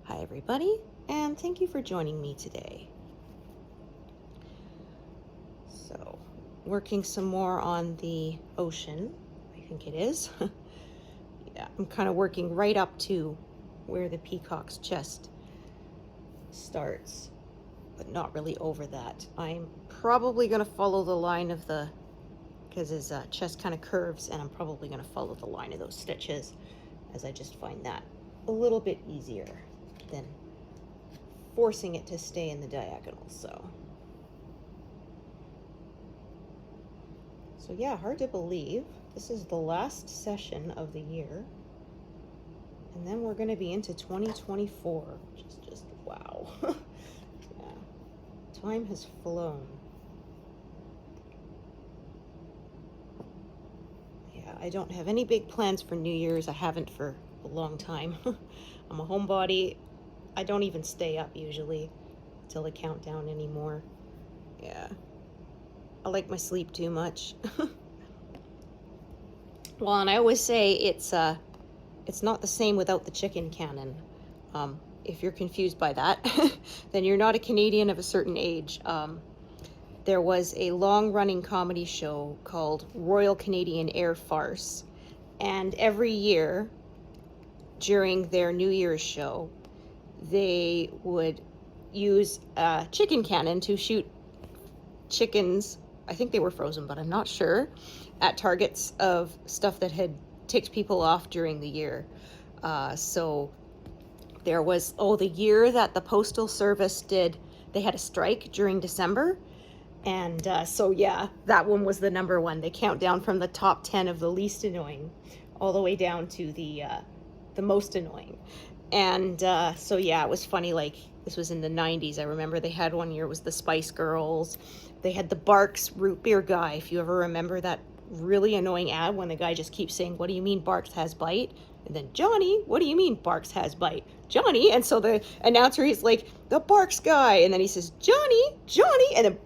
Hi everybody, and thank you for joining me today. So, working some more on the ocean, I think it is. Yeah, I'm kind of working right up to where the peacock's chest starts, but not really over that. I'm probably going to follow the line of because his chest kind of curves, and I'm probably going to follow the line of those stitches, as I just find that a little bit easier than forcing it to stay in the diagonal. So yeah, hard to believe this is the last session of the year, and then we're going to be into 2024, which is just wow. Yeah, time has flown. Yeah, I don't have any big plans for New Year's. I haven't for a long time. I'm a homebody. I don't even stay up usually till the countdown anymore. Yeah, I like my sleep too much. Well, and I always say it's not the same without the chicken cannon. If you're confused by that, then you're not a Canadian of a certain age. There was a long-running comedy show called Royal Canadian Air Farce, and every year during their New Year's show, they would use a chicken cannon to shoot chickens. I think they were frozen, but I'm not sure, at targets of stuff that had ticked people off during the year. So there was, the year that the Postal Service they had a strike during December. And so yeah, that one was the number one. They count down from the top 10 of the least annoying all the way down to the most annoying. And so yeah, it was funny. Like, this was in the 90s. I remember they had one year, it was the Spice Girls. They had the Barks root beer guy, if you ever remember that really annoying ad when the guy just keeps saying, "What do you mean Barks has bite?" And then, "Johnny, what do you mean Barks has bite? Johnny." And so the announcer, he's like, "The Barks guy." And then he says, "Johnny, Johnny." And then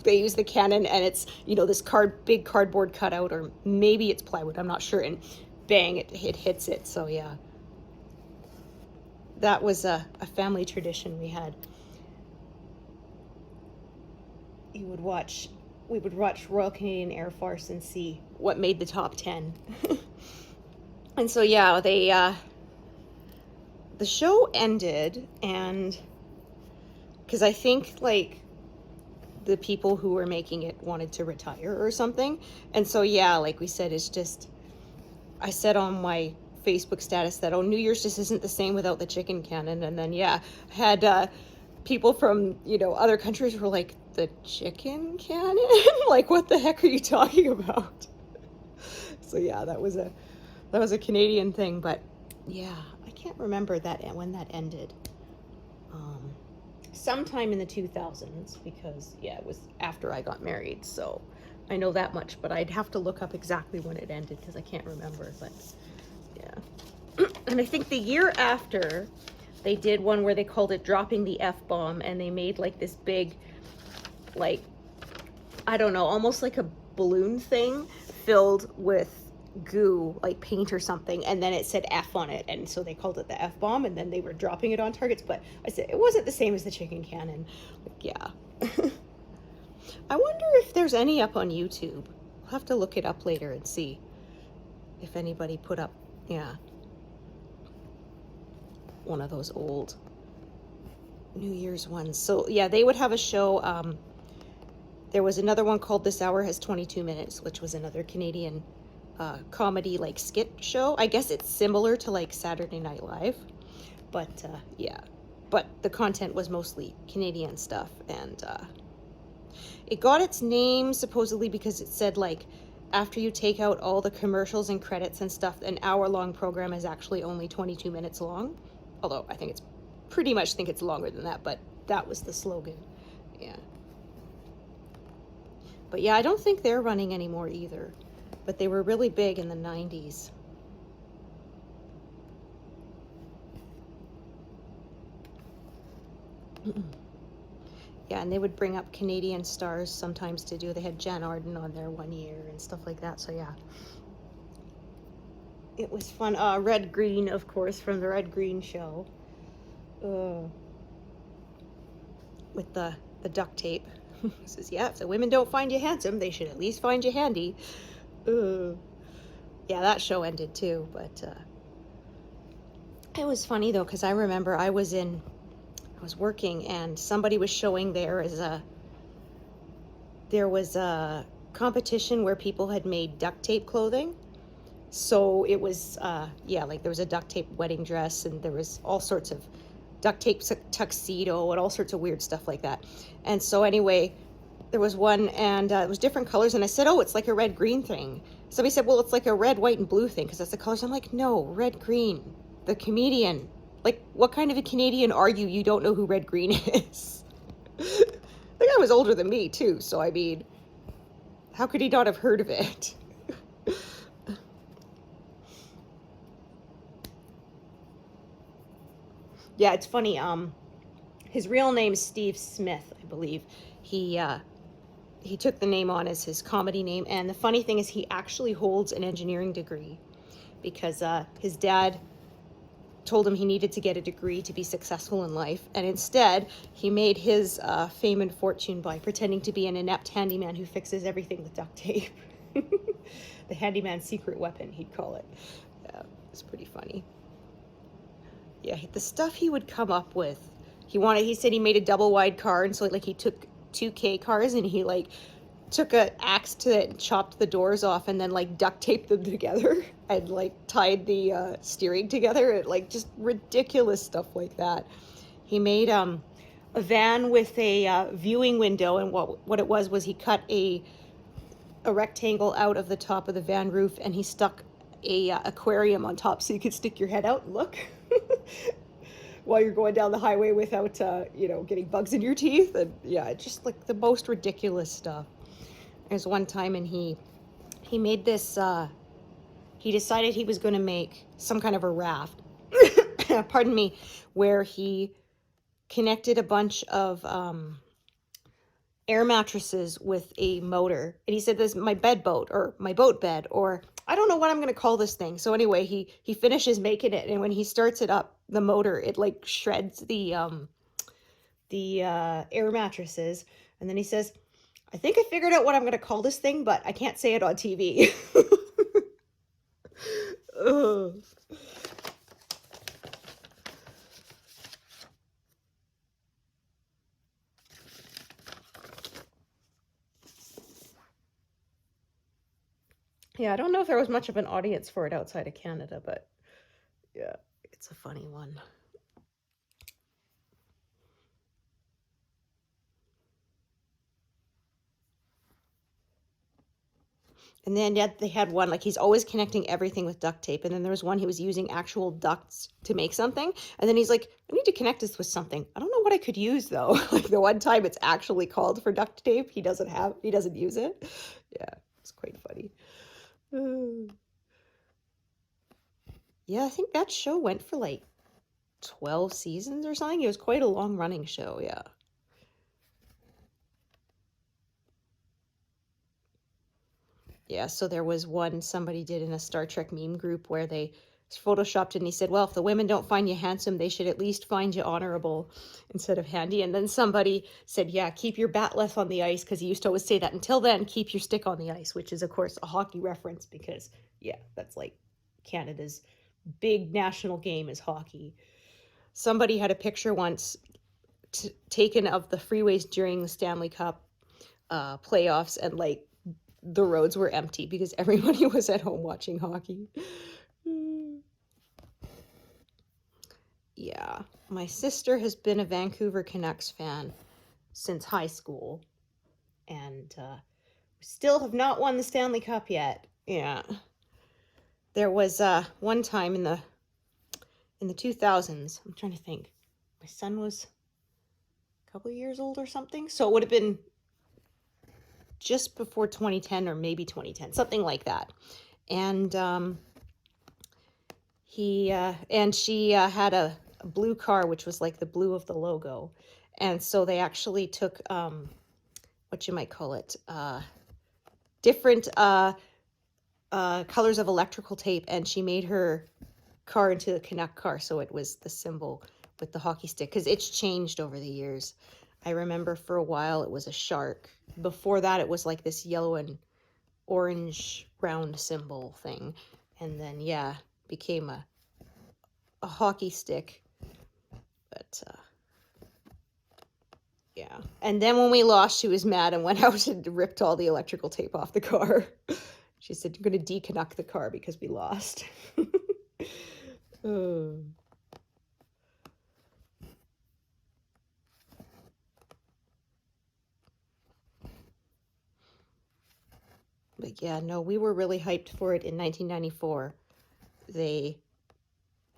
they use the cannon, and it's, this big cardboard cutout, or maybe it's plywood, I'm not sure. And bang, it hits it. So yeah, that was a family tradition we had. We would watch Royal Canadian Air Force and see what made the top 10. And so yeah, the show ended, and because I think like the people who were making it wanted to retire or something. And so yeah, like we said, it's just, I said on my Facebook status that, New Year's just isn't the same without the chicken cannon. And then yeah, had people from other countries were like, "The chicken cannon?" Like, what the heck are you talking about? So yeah, that was a Canadian thing. But yeah, I can't remember when that ended. Sometime in the 2000s, because yeah, it was after I got married, so I know that much, but I'd have to look up exactly when it ended because I can't remember. But yeah. And I think the year after, they did one where they called it Dropping the F-Bomb, and they made like this big, like, I don't know, almost like a balloon thing filled with goo, like paint or something, and then it said F on it, and so they called it the F-Bomb, and then they were dropping it on targets. But I said it wasn't the same as the chicken cannon. Like, yeah. I wonder if there's any up on YouTube. I'll have to look it up later and see if anybody put up, yeah, one of those old New Year's ones. So yeah, they would have a show. There was another one called This Hour Has 22 Minutes, which was another Canadian comedy, like, skit show. I guess it's similar to like Saturday Night Live, but yeah, but the content was mostly Canadian stuff. And it got its name supposedly because it said, like, after you take out all the commercials and credits and stuff, an hour-long program is actually only 22 minutes long. Although I think it's longer than that, but that was the slogan. Yeah. But yeah, I don't think they're running anymore either. But they were really big in the 90s. Yeah, and they would bring up Canadian stars sometimes to do. They had Jan Arden on there one year and stuff like that. So yeah, it was fun. Red Green, of course, from the Red Green Show. with the duct tape. Says, yeah, if the women don't find you handsome, they should at least find you handy. Yeah, that show ended too, but it was funny though, because I remember I was working and somebody was showing there was a competition where people had made duct tape clothing. So it was, yeah, like there was a duct tape wedding dress and there was all sorts of duct tape tuxedo and all sorts of weird stuff like that. And so anyway, there was one and it was different colors. And I said, oh, it's like a red green thing. Somebody said, well, it's like a red, white, and blue thing because that's the colors. I'm like, no, red, green. The comedian. Like, what kind of a Canadian are you? You don't know who red, green is. The guy was older than me too. So I mean, how could he not have heard of it? Yeah, it's funny. His real name is Steve Smith, I believe. He took the name on as his comedy name, and the funny thing is he actually holds an engineering degree because his dad told him he needed to get a degree to be successful in life, and instead he made his fame and fortune by pretending to be an inept handyman who fixes everything with duct tape. The handyman's secret weapon, he'd call it. Yeah, it's pretty funny. Yeah, the stuff he would come up with. He said he made a double wide car, and so like he took 2K cars and he like took an axe to it and chopped the doors off and then like duct taped them together and like tied the steering together, and like just ridiculous stuff like that. He made a van with a viewing window, and what it was he cut a rectangle out of the top of the van roof and he stuck a aquarium on top so you could stick your head out and look. While you're going down the highway without, getting bugs in your teeth. And yeah, just like the most ridiculous stuff. There's one time and he made this, he decided he was going to make some kind of a raft, pardon me, where he connected a bunch of air mattresses with a motor. And he said, this is my bed boat, or my boat bed, or I don't know what I'm going to call this thing. So anyway, he finishes making it, and when he starts it up, the motor, it like shreds the air mattresses. And then he says, I think I figured out what I'm going to call this thing, but I can't say it on TV. Ugh. Yeah, I don't know if there was much of an audience for it outside of Canada, but yeah, it's a funny one. And then yeah, they had one, like he's always connecting everything with duct tape. And then there was one he was using actual ducts to make something. And then he's like, I need to connect this with something. I don't know what I could use though. Like the one time it's actually called for duct tape, he doesn't use it. Yeah, it's quite funny. Yeah, I think that show went for like 12 seasons or something. It was quite a long running show, yeah. Yeah, so there was one somebody did in a Star Trek meme group where they photoshopped it and he said, well, if the women don't find you handsome, they should at least find you honorable instead of handy. And then somebody said, yeah, keep your bat left on the ice, because he used to always say that. Until then, keep your stick on the ice, which is, of course, a hockey reference because, yeah, that's like Canada's big national game is hockey. Somebody had a picture once taken of the freeways during the Stanley Cup playoffs, and like the roads were empty because everybody was at home watching hockey. Yeah, my sister has been a Vancouver Canucks fan since high school, and we still have not won the Stanley Cup yet. Yeah, there was one time in the 2000s. I'm trying to think. My son was a couple of years old or something, so it would have been just before 2010 or maybe 2010, something like that. And she had a blue car, which was like the blue of the logo. And so they actually took, what you might call it, different colors of electrical tape, and she made her car into a Canuck car. So it was the symbol with the hockey stick, because it's changed over the years. I remember for a while it was a shark. Before that, it was like this yellow and orange round symbol thing. And then, yeah, became a hockey stick. But, yeah. And then when we lost, she was mad and went out and ripped all the electrical tape off the car. She said, "You're going to deconnect the car because we lost." Oh. But yeah, no, we were really hyped for it in 1994. They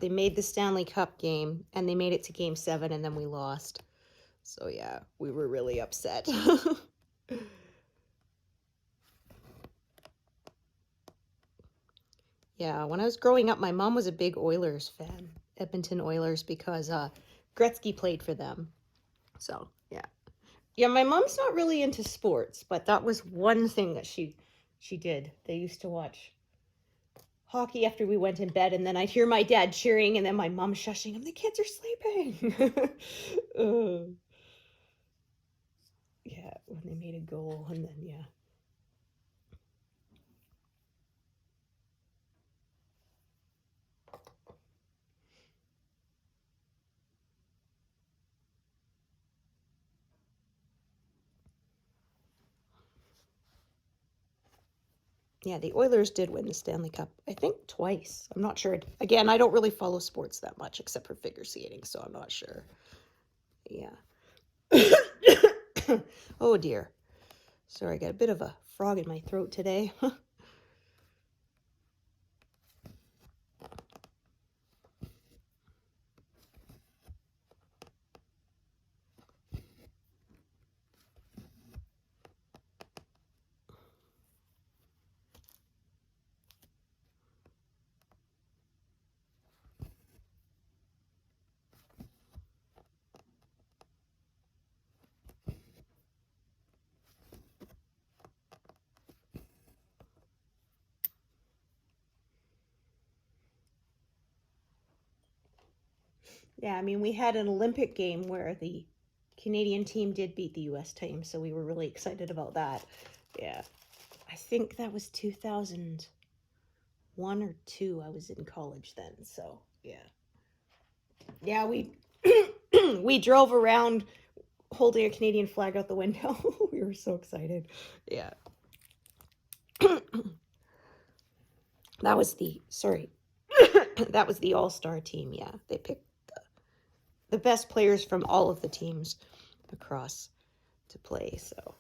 made the Stanley Cup game, and they made it to Game 7, and then we lost. So yeah, we were really upset. Yeah, when I was growing up, my mom was a big Oilers fan, Edmonton Oilers, because Gretzky played for them. So yeah. Yeah, my mom's not really into sports, but that was one thing that she did. They used to watch hockey after we went in bed, and then I'd hear my dad cheering, and then my mom shushing him. The kids are sleeping. Yeah, when they made a goal, and then yeah. Yeah, the Oilers did win the Stanley Cup, I think twice. I'm not sure. Again, I don't really follow sports that much except for figure skating, so I'm not sure. Yeah. Oh dear. Sorry, I got a bit of a frog in my throat today. Yeah, I mean, we had an Olympic game where the Canadian team did beat the US team, so we were really excited about that. Yeah. I think that was 2001 or 2. I was in college then, so yeah. Yeah, we we drove around holding a Canadian flag out the window. We were so excited. Yeah. That was the, sorry. That was the all-star team, yeah. They picked the best players from all of the teams across to play, so.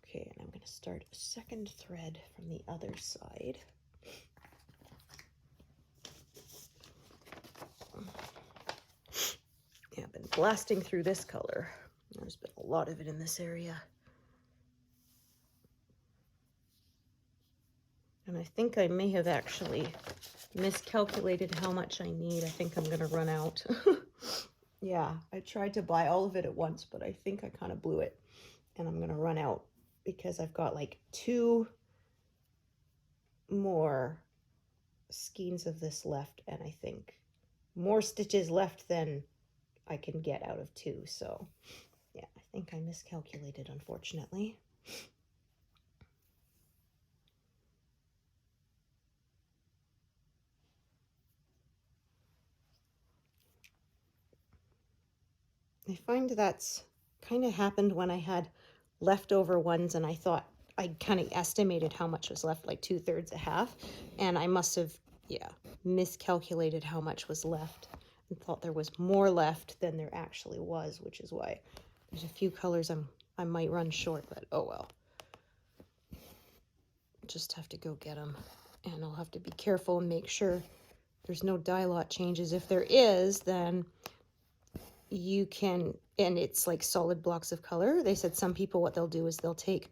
Okay, and I'm going to start a second thread from the other side. Yeah, I've been blasting through this color. There's been a lot of it in this area. And I think I may have actually miscalculated how much I need. I think I'm going to run out. Yeah, I tried to buy all of it at once, but I think I kind of blew it. And I'm going to run out because I've got like 2 more skeins of this left, and I think more stitches left than I can get out of 2. So yeah, I think I miscalculated, unfortunately. I find that's kind of happened when I had leftover ones, and I thought I kind of estimated how much was left, like 2/3 a half, and I must have, yeah, miscalculated how much was left and thought there was more left than there actually was, which is why there's a few colors I might run short, but oh well. Just have to go get them, and I'll have to be careful and make sure there's no dye lot changes. If there is, then you can, and it's like solid blocks of color. They said some people, what they'll do is they'll take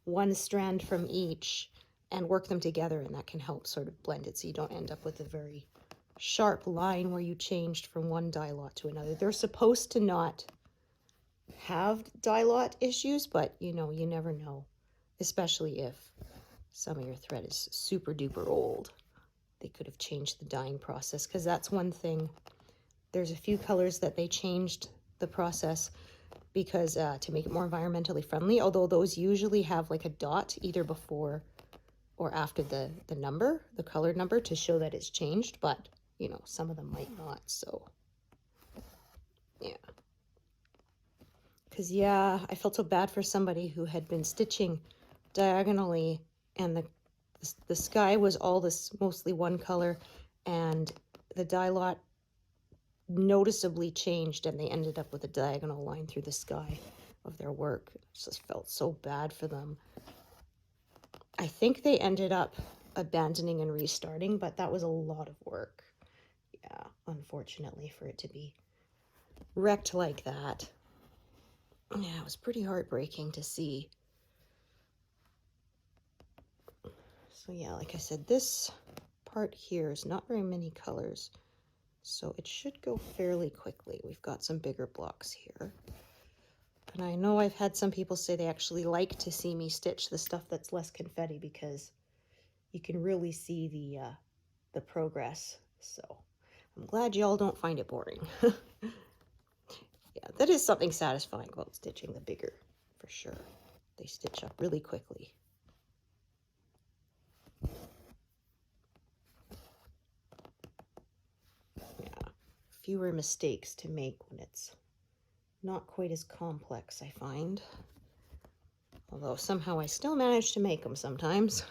1 strand from each and work them together, and that can help sort of blend it so you don't end up with a very sharp line where you changed from one dye lot to another. They're supposed to not have dye lot issues, but you know, you never know, especially if some of your thread is super duper old. They could have changed the dyeing process, because that's one thing. There's a few colors that they changed the process because to make it more environmentally friendly, although those usually have like a dot either before or after the number, the color number, to show that it's changed, but you know, some of them might not. So yeah, because yeah, I felt so bad for somebody who had been stitching diagonally, and the sky was all this mostly one color, and the dye lot noticeably changed, and they ended up with a diagonal line through the sky of their work. It just felt so bad for them. I think they ended up abandoning and restarting, but that was a lot of work. Yeah, unfortunately, for it to be wrecked like that. Yeah, it was pretty heartbreaking to see. So yeah, like I said, this part here is not very many colors, so it should go fairly quickly. We've got some bigger blocks here. And I know I've had some people say they actually like to see me stitch the stuff that's less confetti, because you can really see the progress. So I'm glad y'all don't find it boring. Yeah, that is something satisfying about stitching the bigger, for sure. They stitch up really quickly. Yeah, fewer mistakes to make when it's not quite as complex, I find. Although somehow I still manage to make them sometimes.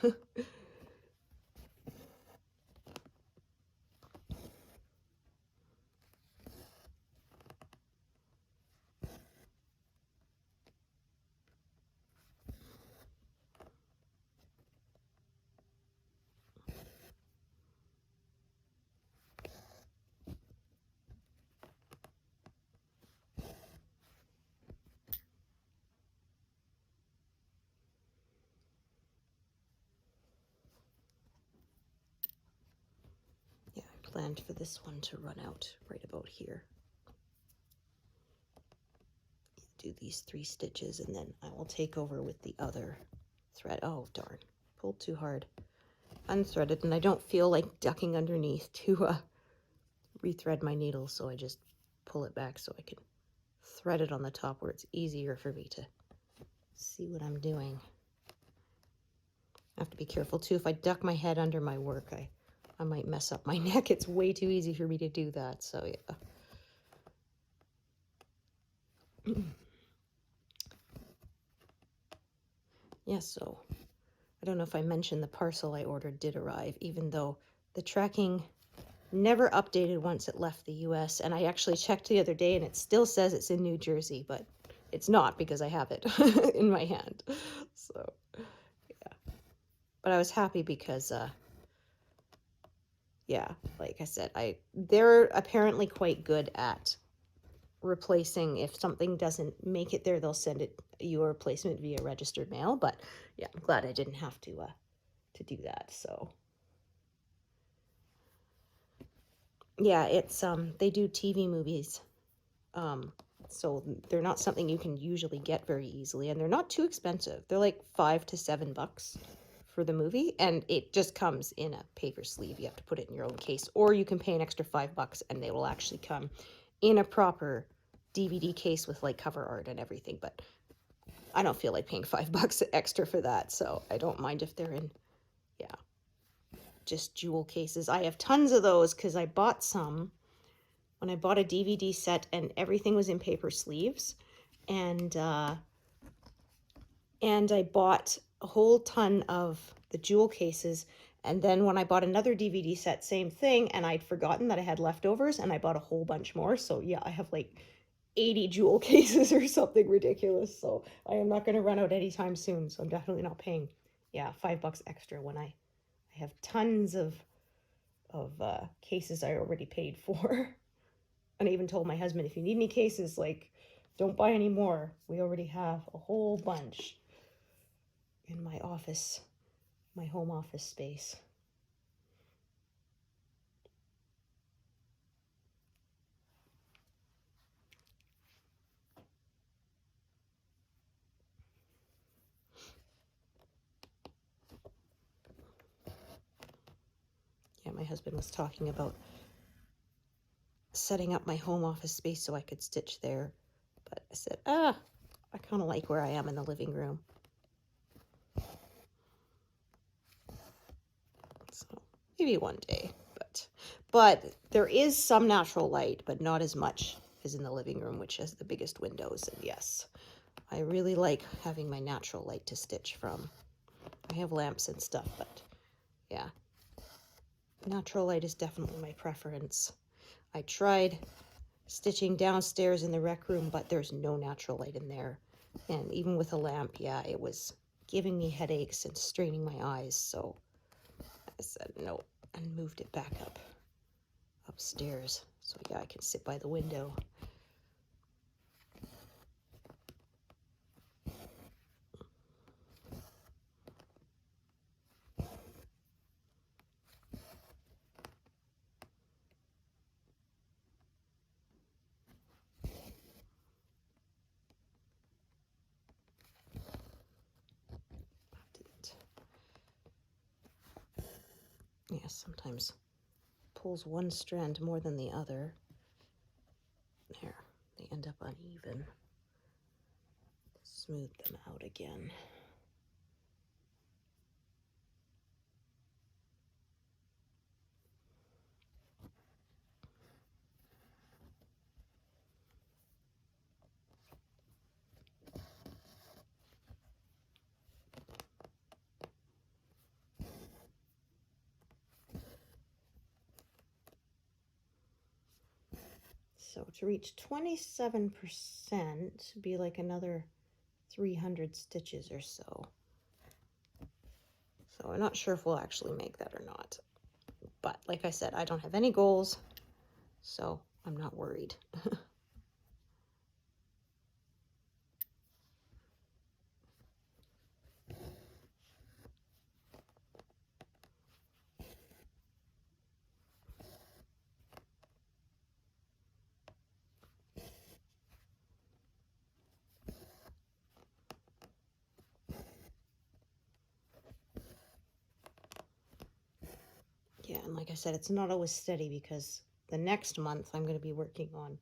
Yeah, I planned for this one to run out right about here. Do these 3 stitches, and then I will take over with the other thread. Oh darn, pulled too hard. Unthreaded, and I don't feel like ducking underneath to rethread my needle, so I just pull it back so I can thread it on the top where it's easier for me to see what I'm doing. I have to be careful too. If I duck my head under my work, I might mess up my neck. It's way too easy for me to do that, so yeah. Yeah, so I don't know if I mentioned the parcel I ordered did arrive, even though the tracking never updated once it left the US. And I actually checked the other day, and it still says it's in New Jersey, but it's not, because I have it in my hand. So yeah, but I was happy because yeah, like I said, they're apparently quite good at replacing. If something doesn't make it there, they'll send it your replacement via registered mail. But yeah, I'm glad I didn't have to do that. So yeah, it's they do TV movies, so they're not something you can usually get very easily, and they're not too expensive. They're like $5 to $7 for the movie, and it just comes in a paper sleeve. You have to put it in your own case, or you can pay an extra $5 and they will actually come in a proper DVD case with like cover art and everything. But I don't feel like paying $5 extra for that, so I don't mind if they're in, yeah, just jewel cases. I have tons of those because I bought some when I bought a DVD set, and everything was in paper sleeves, and I bought a whole ton of the jewel cases. And then when I bought another DVD set, same thing, and I'd forgotten that I had leftovers, and I bought a whole bunch more. So yeah, I have like 80 jewel cases or something ridiculous. So I am not going to run out anytime soon. So I'm definitely not paying, yeah, $5 extra when I have tons of cases I already paid for. And I even told my husband, if you need any cases, like, don't buy any more. We already have a whole bunch in my office my home office space. Yeah, my husband was talking about setting up my home office space so I could stitch there. But I said, I kind of like where I am in the living room. So maybe one day, but there is some natural light, but not as much as in the living room, which has the biggest windows. And yes, I really like having my natural light to stitch from. I have lamps and stuff, but yeah, natural light is definitely my preference. I tried stitching downstairs in the rec room, but there's no natural light in there. And even with a lamp, yeah, it was giving me headaches and straining my eyes. So I said no and moved it back upstairs. So yeah, I can sit by the window. Yeah, sometimes pulls one strand more than the other. There, they end up uneven. Smooth them out again. So to reach 27%, be like another 300 stitches or so. So I'm not sure if we'll actually make that or not. But like I said, I don't have any goals, so I'm not worried. Yeah, and like I said, it's not always steady because the next month I'm going to be working on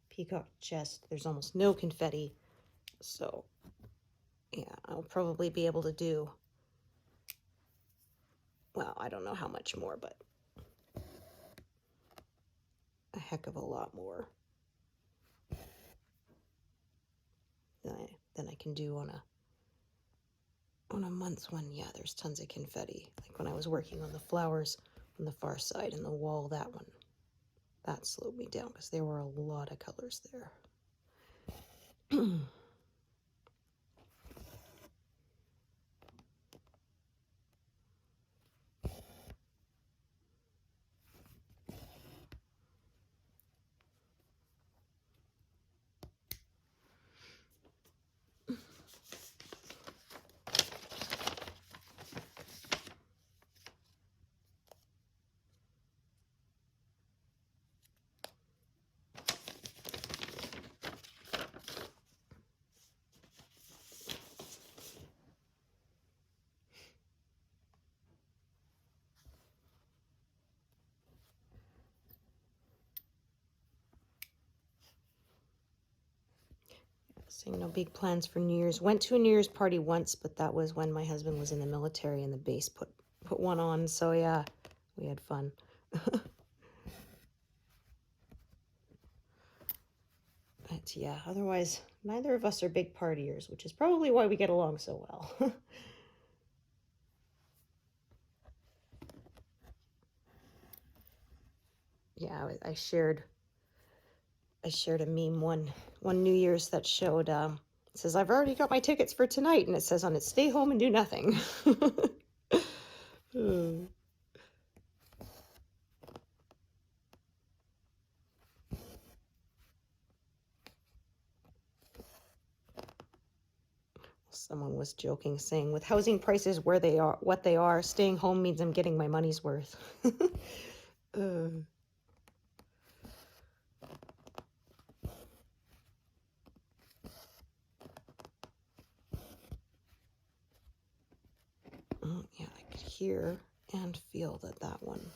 peacock chest. There's almost no confetti, so yeah, I'll probably be able to do, well, I don't know how much more, but a heck of a lot more than I can do on a month when, yeah, there's tons of confetti. Like when I was working on the flowers on the far side and the wall, that one, that slowed me down because there were a lot of colors there. So, no big plans for New Year's. Went to a New Year's party once, but that was when my husband was in the military and the base put one on. So yeah, we had fun. But yeah, otherwise, neither of us are big partiers, which is probably why we get along so well. Yeah, I shared a meme one New Year's that showed it says, "I've already got my tickets for tonight," and it says on it, "Stay home and do nothing." We'll Someone was joking, saying, with housing prices where they are, what they are, staying home means I'm getting my money's worth. Yeah, I could hear and feel that that one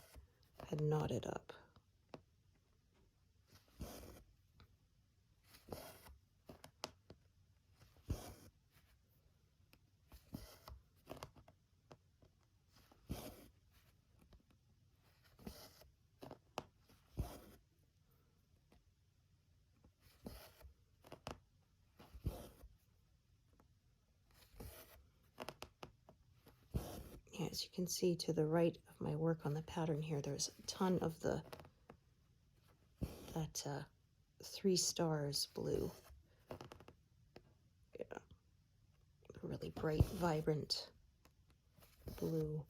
had knotted up. Yeah, as you can see to the right of my work on the pattern here, there's a ton of that 3 stars blue. Yeah, really bright, vibrant blue.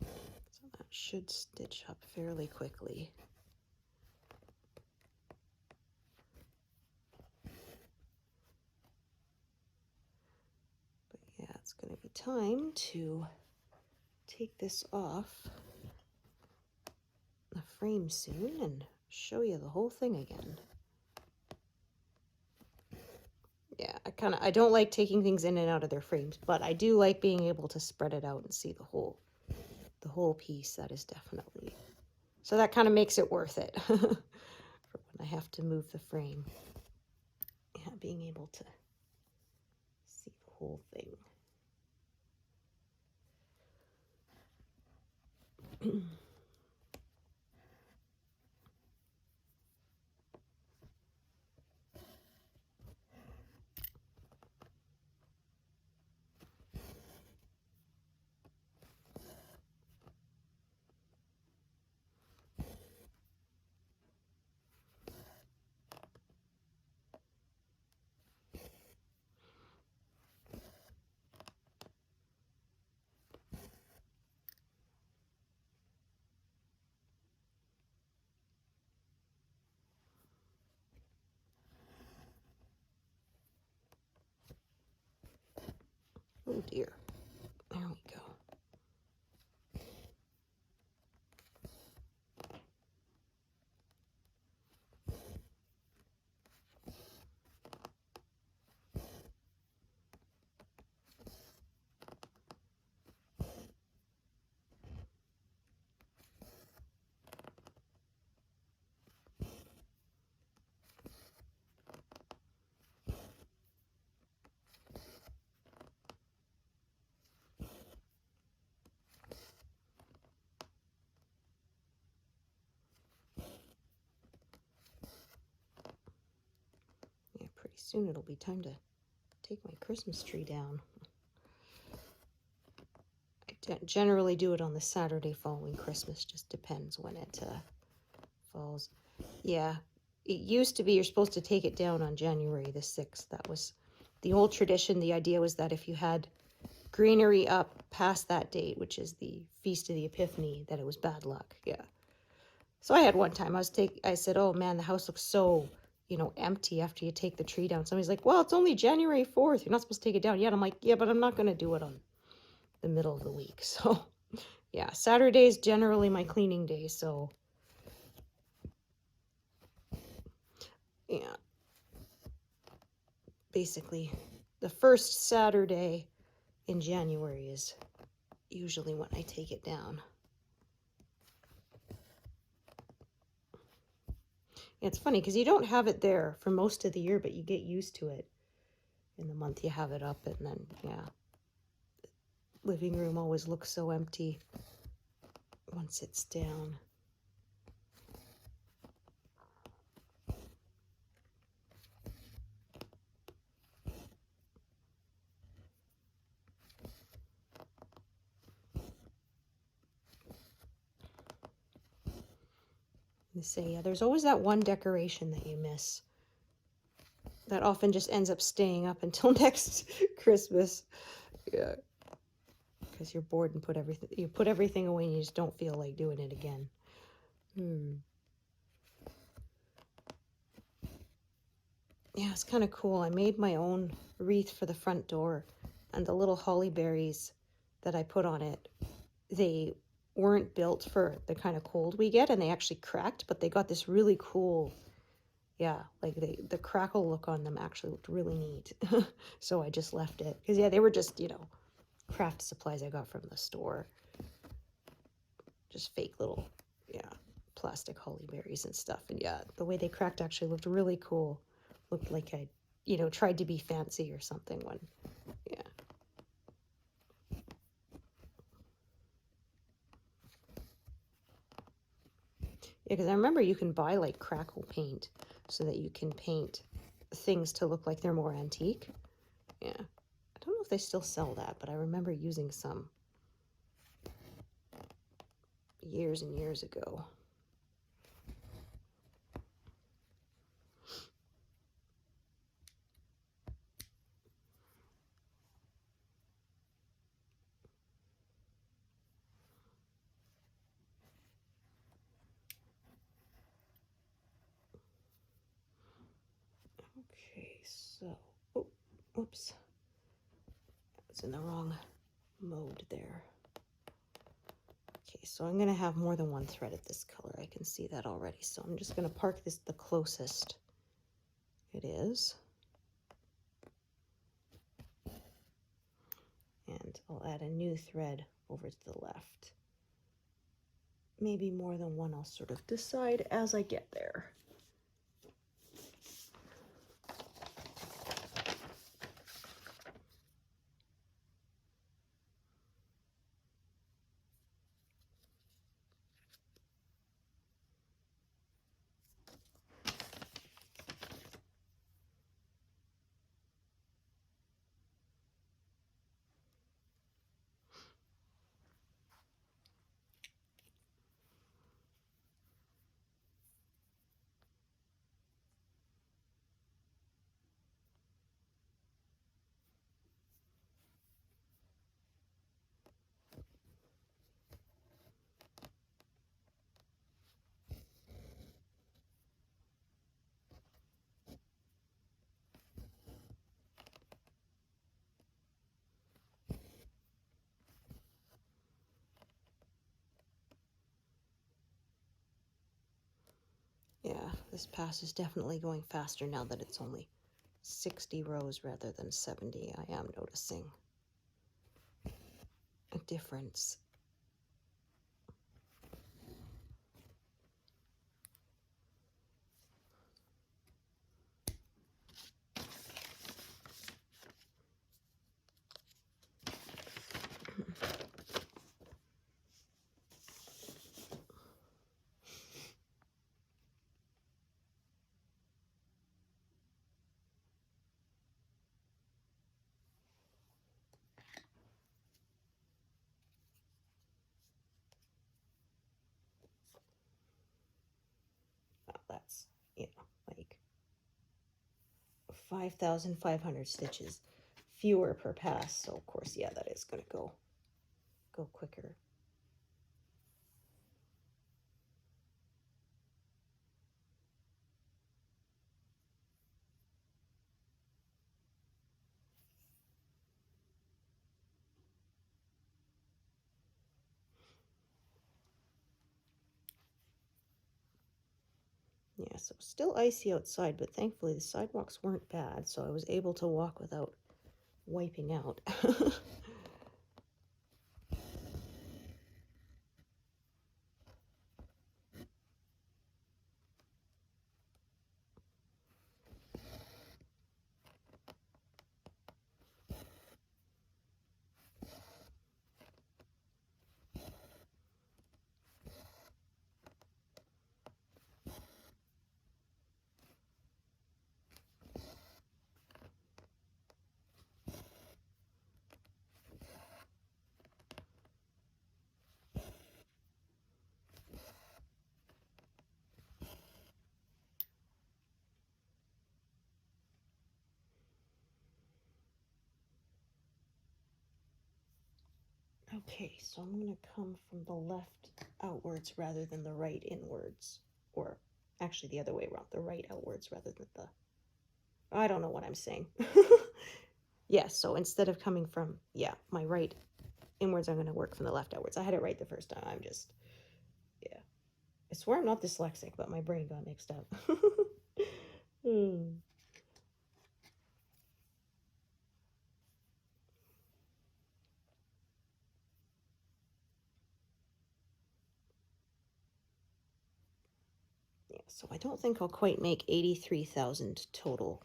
So that should stitch up fairly quickly. But yeah, it's going to be time to take this off the frame soon and show you the whole thing again. Yeah, I don't like taking things in and out of their frames, but I do like being able to spread it out and see the whole piece. That is definitely, so that kind of makes it worth it for when I have to move the frame. Yeah, being able to see the whole thing. Oh dear. There we go. Yeah, pretty soon it'll be time to take my Christmas tree down. I generally do it on the Saturday following Christmas, just depends when it falls. Yeah, it used to be you're supposed to take it down on January the 6th. That was the old tradition. The idea was that if you had greenery up past that date, which is the Feast of the Epiphany, that it was bad luck. Yeah. So I had one time, I said, oh man, the house looks so, empty after you take the tree down. Somebody's like, well, it's only January 4th. You're not supposed to take it down yet. I'm like, yeah, but I'm not going to do it on the middle of the week. So yeah, Saturday is generally my cleaning day. So yeah, basically the first Saturday in January is usually when I take it down. It's funny because you don't have it there for most of the year, but you get used to it in the month you have it up, and then yeah, living room always looks so empty once it's down. They say, yeah, there's always that one decoration that you miss. That often just ends up staying up until next Christmas. Yeah. Because you're bored and you put everything away and you just don't feel like doing it again. Yeah, it's kind of cool. I made my own wreath for the front door, and the little holly berries that I put on it, they weren't built for the kind of cold we get, and they actually cracked, but they got this really cool, yeah, like the crackle look on them actually looked really neat. So I just left it, because yeah, they were just, you know, craft supplies I got from the store. Just fake little, yeah, plastic holly berries and stuff. And yeah, the way they cracked actually looked really cool. Looked like I, you know, tried to be fancy or something when, yeah. Yeah, because I remember you can buy like crackle paint so that you can paint things to look like they're more antique. Yeah. I don't know if they still sell that, but I remember using some years and years ago. Okay, so, oh, whoops. It's in the wrong mode there. Okay, so I'm going to have more than one thread of this color. I can see that already. So I'm just going to park this the closest it is. And I'll add a new thread over to the left. Maybe more than one, I'll sort of decide as I get there. Yeah, this pass is definitely going faster now that it's only 60 rows rather than 70. I am noticing a difference. Well, that's, you know, like 5,500 stitches fewer per pass. So of course, yeah, that is going to go quicker. Yeah, so still icy outside, but thankfully the sidewalks weren't bad, so I was able to walk without wiping out. Okay, so I'm going to come from the left outwards rather than the right inwards. Or actually the other way around, the right outwards rather than the... I don't know what I'm saying. Yeah, so instead of coming from, yeah, my right inwards, I'm going to work from the left outwards. I had it right the first time. I'm just, yeah. I swear I'm not dyslexic, but my brain got mixed up. Yeah, so I don't think I'll quite make 83,000 total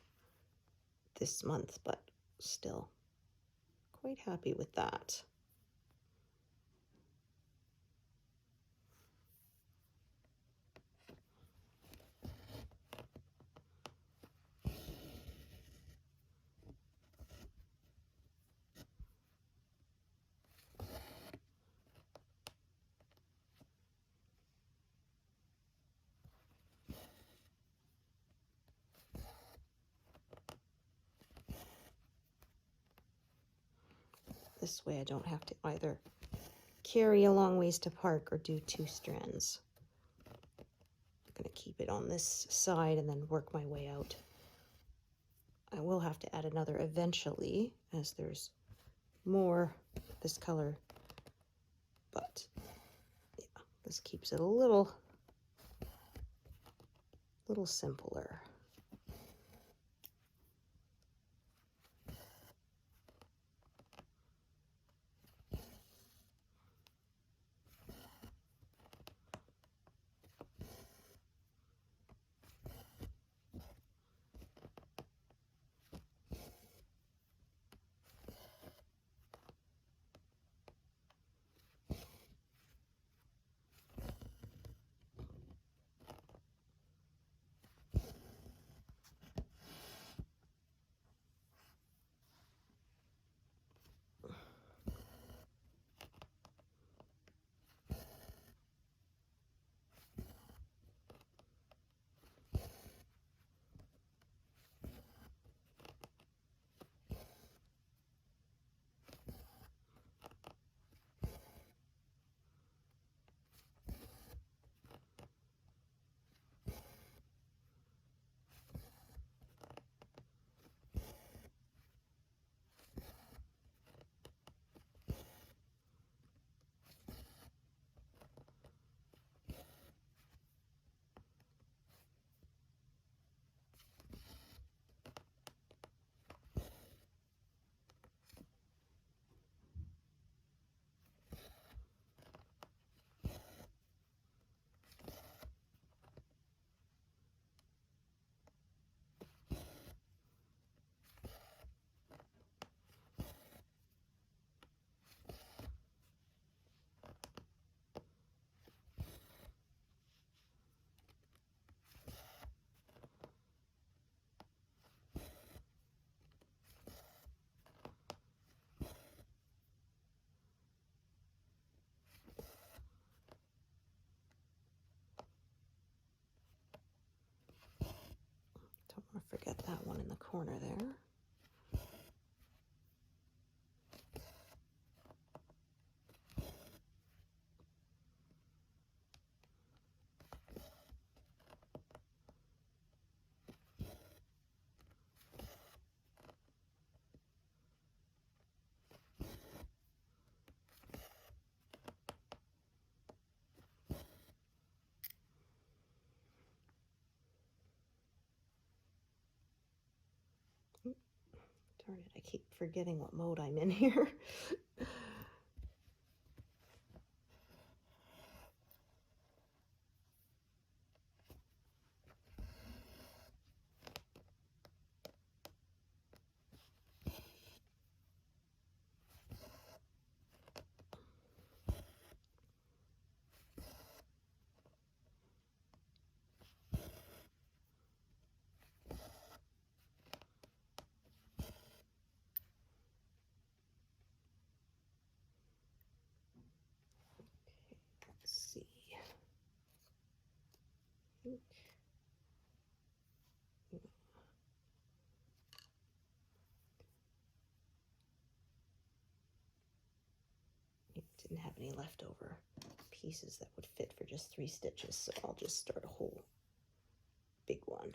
this month, but still quite happy with that. This way I don't have to either carry a long ways to park or do 2 strands. I'm going to keep it on this side and then work my way out. I will have to add another eventually, as there's more this color, but yeah, this keeps it a little simpler. Don't want to forget that one in the corner there. Darn it, I keep forgetting what mode I'm in here. Didn't have any leftover pieces that would fit for just 3 stitches, so I'll just start a whole big one.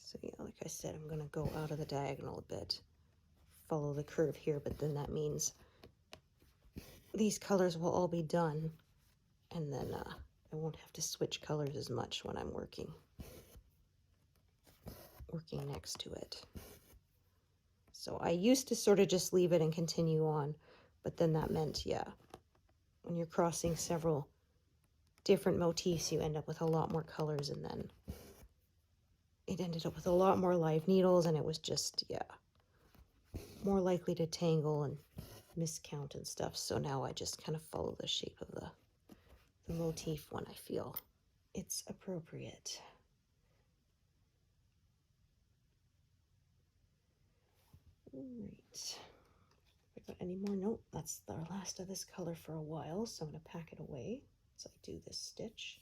So yeah, like I said, I'm going to go out of the diagonal a bit, follow the curve here, but then that means these colors will all be done, and then I won't have to switch colors as much when I'm working next to it. So I used to sort of just leave it and continue on, but then that meant, yeah, when you're crossing several different motifs, you end up with a lot more colors, and then it ended up with a lot more live needles, and it was just, yeah, more likely to tangle and miscount and stuff. So now I just kind of follow the shape of the motif when I feel it's appropriate. All right. Have I got any more? Nope, that's the last of this color for a while, so I'm going to pack it away as I do this stitch.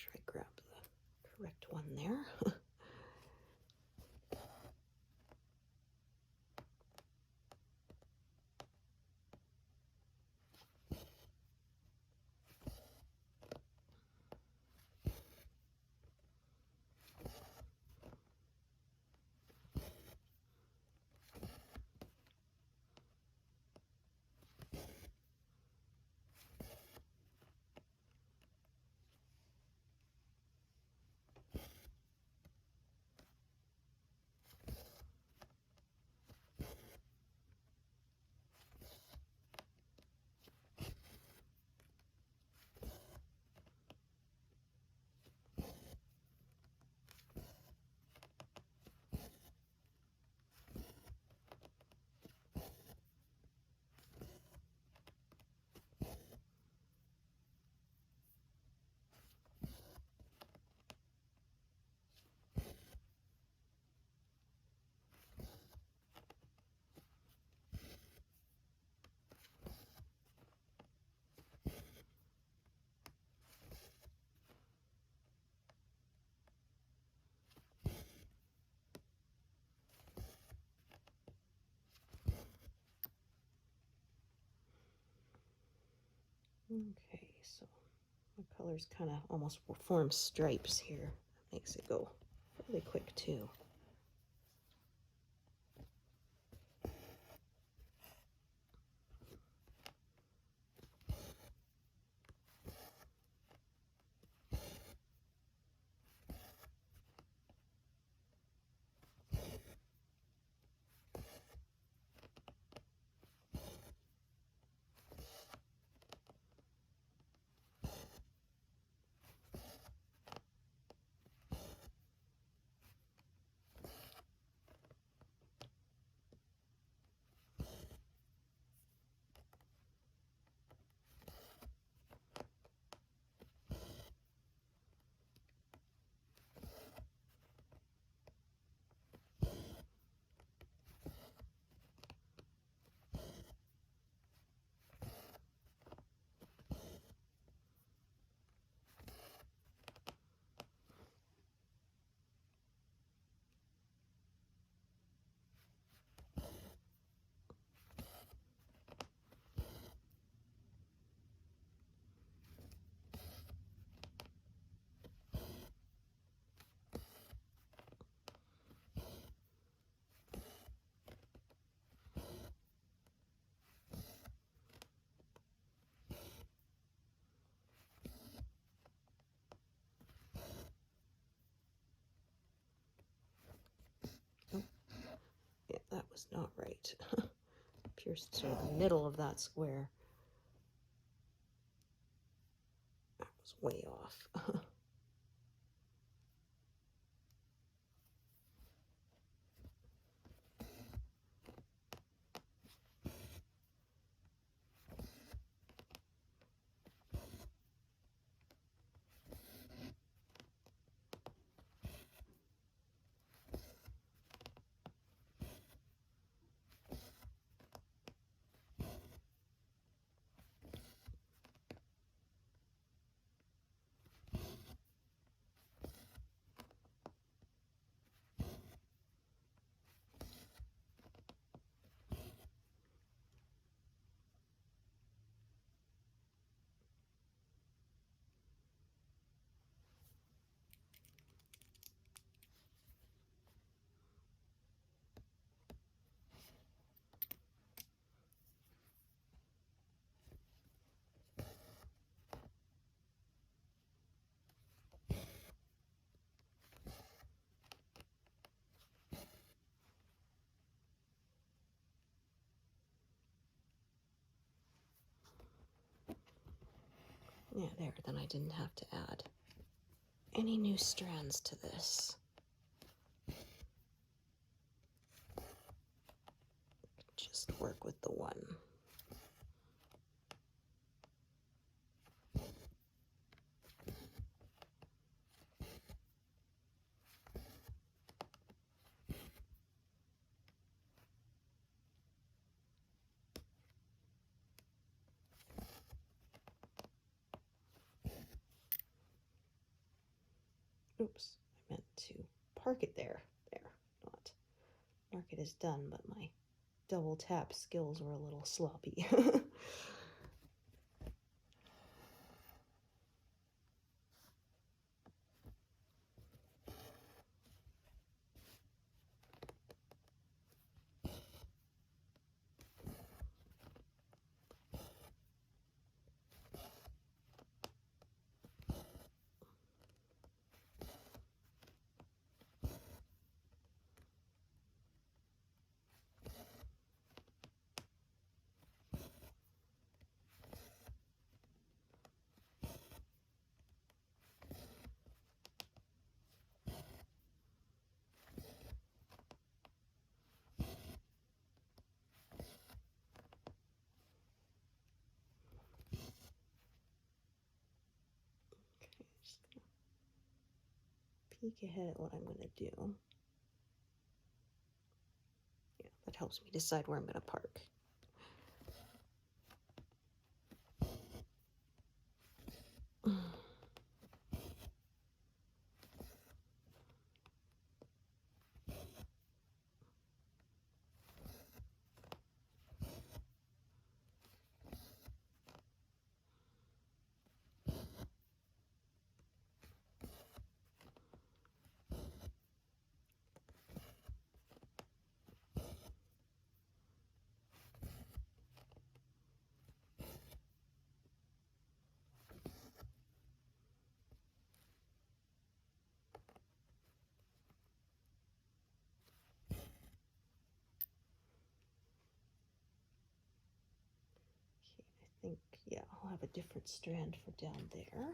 sure I grab the correct one there. Okay, so my colors kind of almost form stripes here. That makes it go really quick too. Yeah, that was not right. Pierced sort of the middle of that square. That was way off. Yeah, there, then I didn't have to add any new strands to this. Just work with the one. oops, I meant to park it there. There, not mark it as done, but my double tap skills were a little sloppy. Peek ahead at what I'm going to do. Yeah, that helps me decide where I'm going to park. I think, yeah, I'll have a different strand for down there.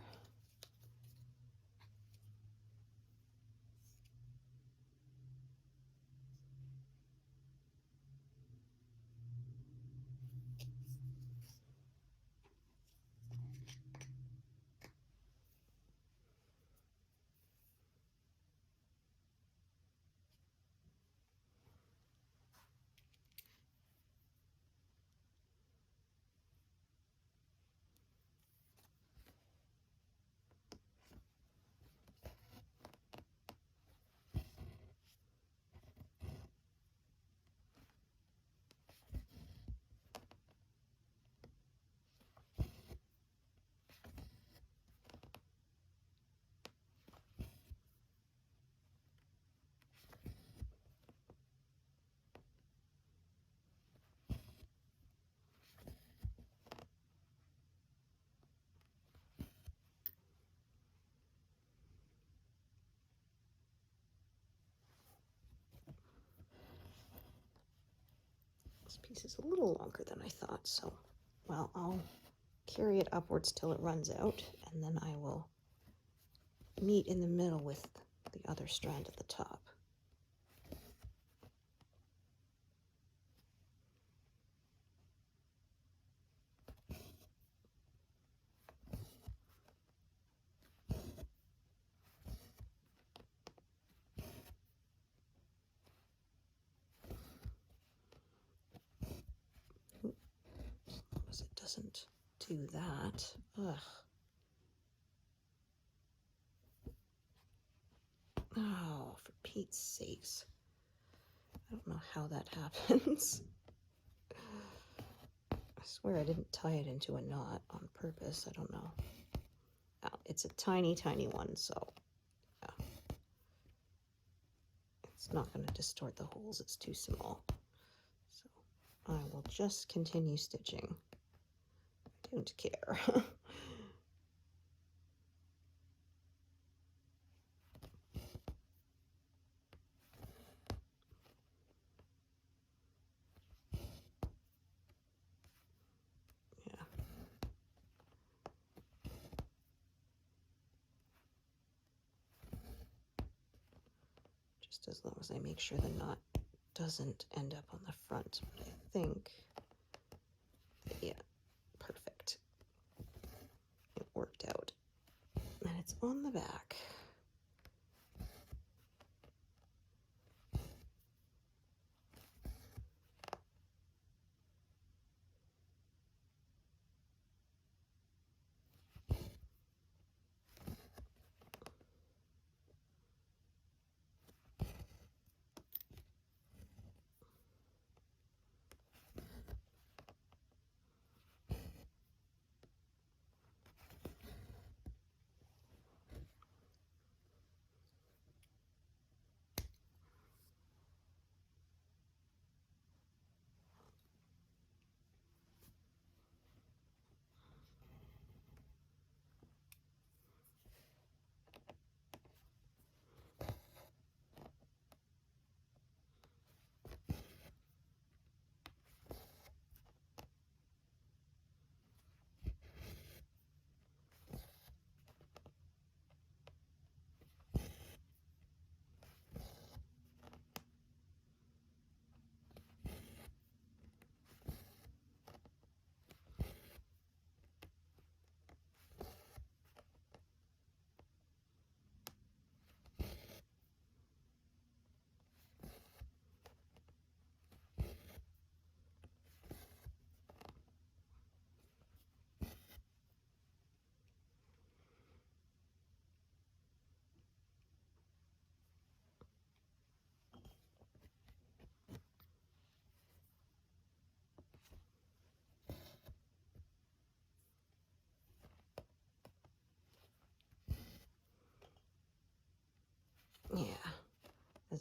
This piece is a little longer than I thought, so, well, I'll carry it upwards till it runs out, and then I will meet in the middle with the other strand at the top. As it doesn't do that. Ugh. Oh, for Pete's sakes. I don't know how that happens. I swear I didn't tie it into a knot on purpose. I don't know. Oh, it's a tiny, tiny one, so yeah. It's not going to distort the holes. It's too small. So I will just continue stitching. I don't care. Just as long as I make sure the knot doesn't end up on the front. But I think, yeah, perfect. It worked out. And it's on the back.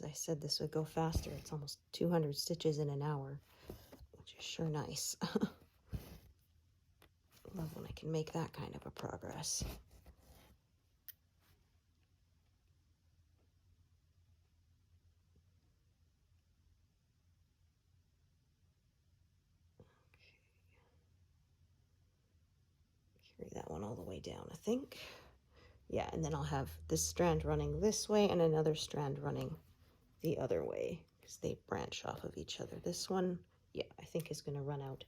I said this would go faster. It's almost 200 stitches in an hour, which is sure nice. Love when I can make that kind of a progress. Carry that one all the way down, I think. Yeah, and then I'll have this strand running this way and another strand running the other way because they branch off of each other. This one, yeah, I think is going to run out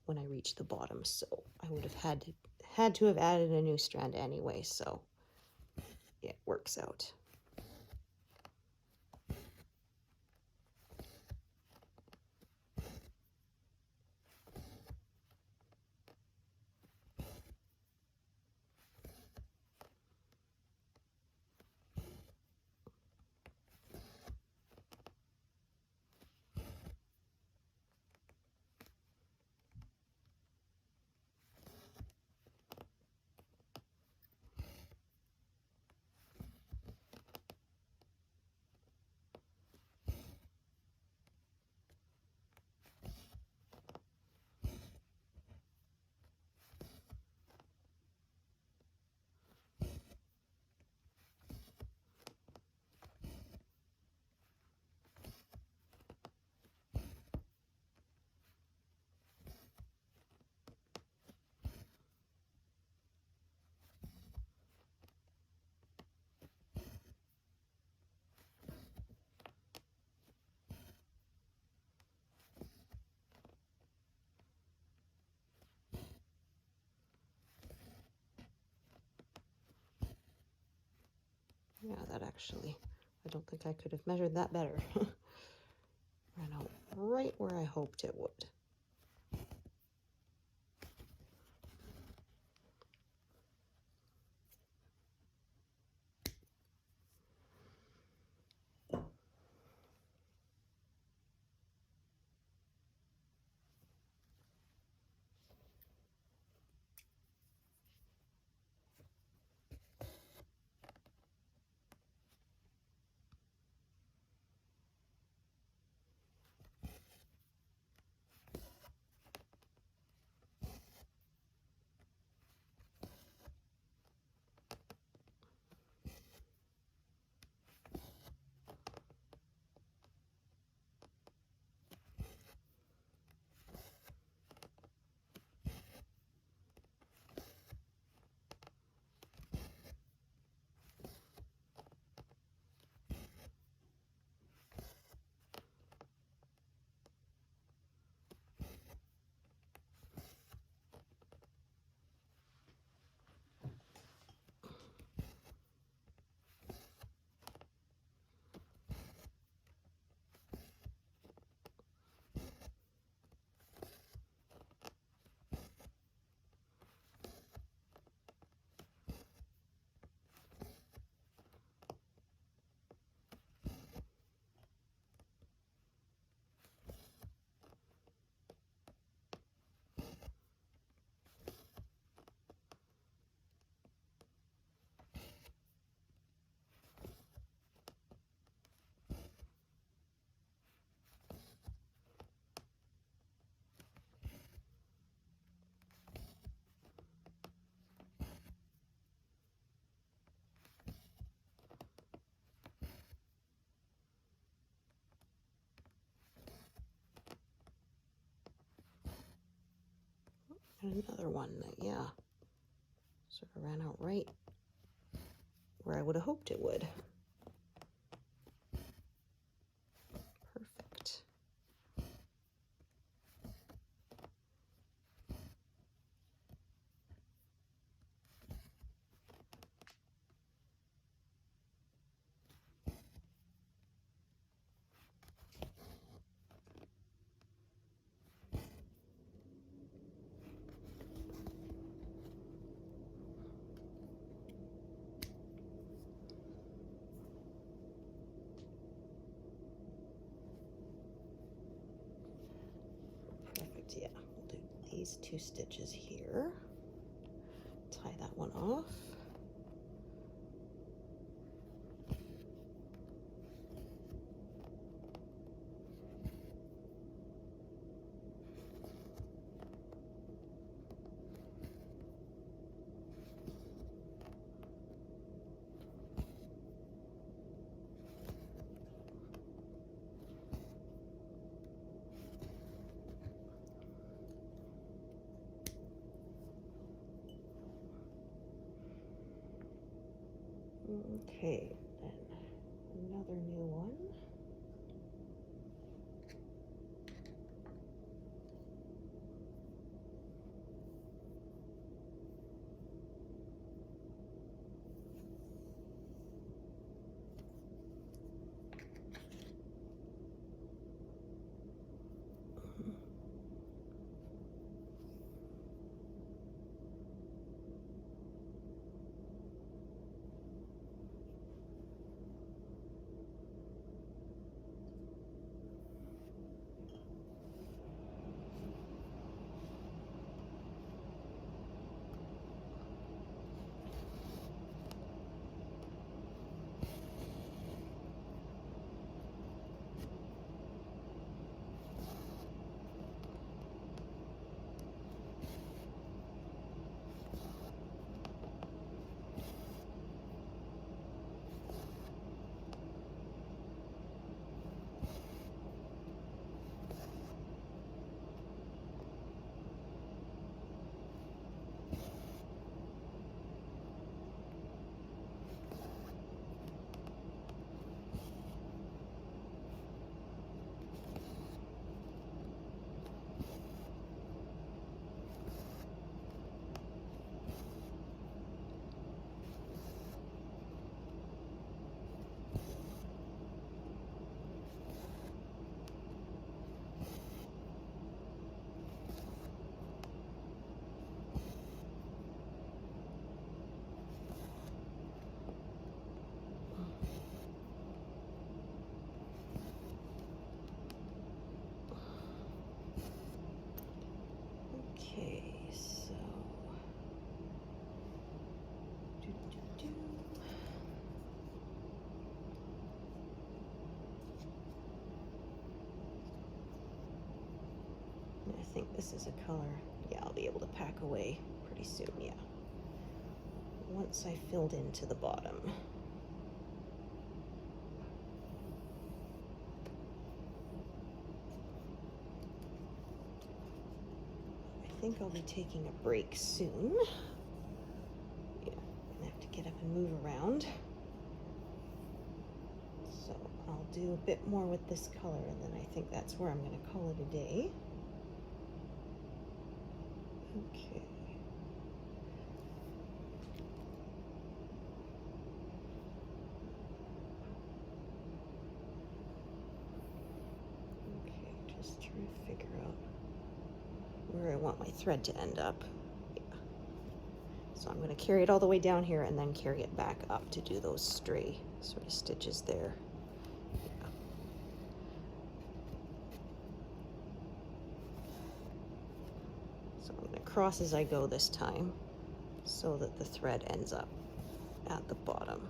when I reach the bottom, so I would have had to have added a new strand anyway, so yeah, it works out. Yeah, that actually, I don't think I could have measured that better. Ran out right where I hoped it would. And another one that, yeah, sort of ran out right where I would have hoped it would. Perfect. Perfect, yeah. We'll do these 2 stitches here. Tie that one off. Okay, then another new one. Okay, so I think this is a color, yeah, I'll be able to pack away pretty soon, yeah. Once I filled into the bottom. I think I'll be taking a break soon. Yeah, I'm gonna have to get up and move around. So I'll do a bit more with this color, and then I think that's where I'm gonna call it a day. Okay. Okay, just trying to figure out where I want my thread to end up. Yeah. So I'm going to carry it all the way down here and then carry it back up to do those stray sort of stitches there. Yeah. So I'm going to cross as I go this time so that the thread ends up at the bottom.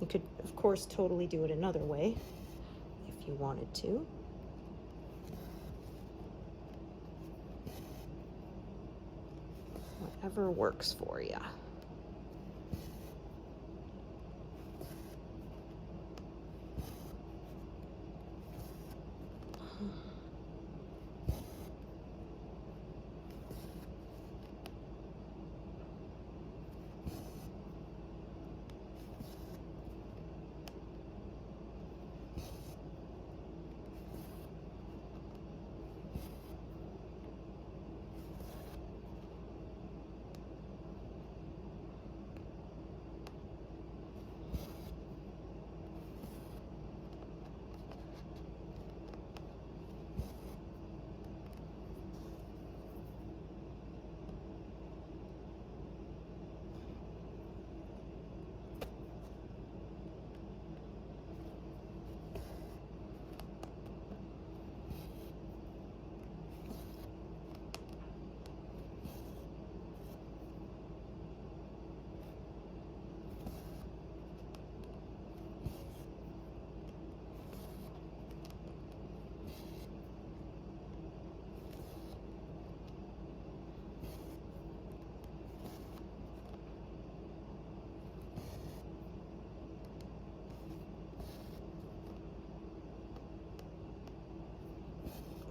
You could, of course, totally do it another way if you wanted to. Whatever works for you.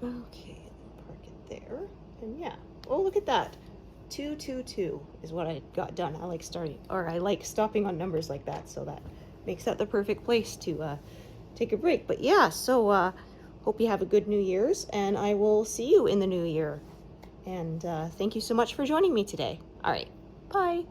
Okay, park it there. And yeah, oh, look at that. 222 is what I got done. I like starting, or I like stopping on numbers like that, so that makes that the perfect place to take a break. But yeah, so hope you have a good New Year's, and I will see you in the new year. And thank you so much for joining me today. All right, bye.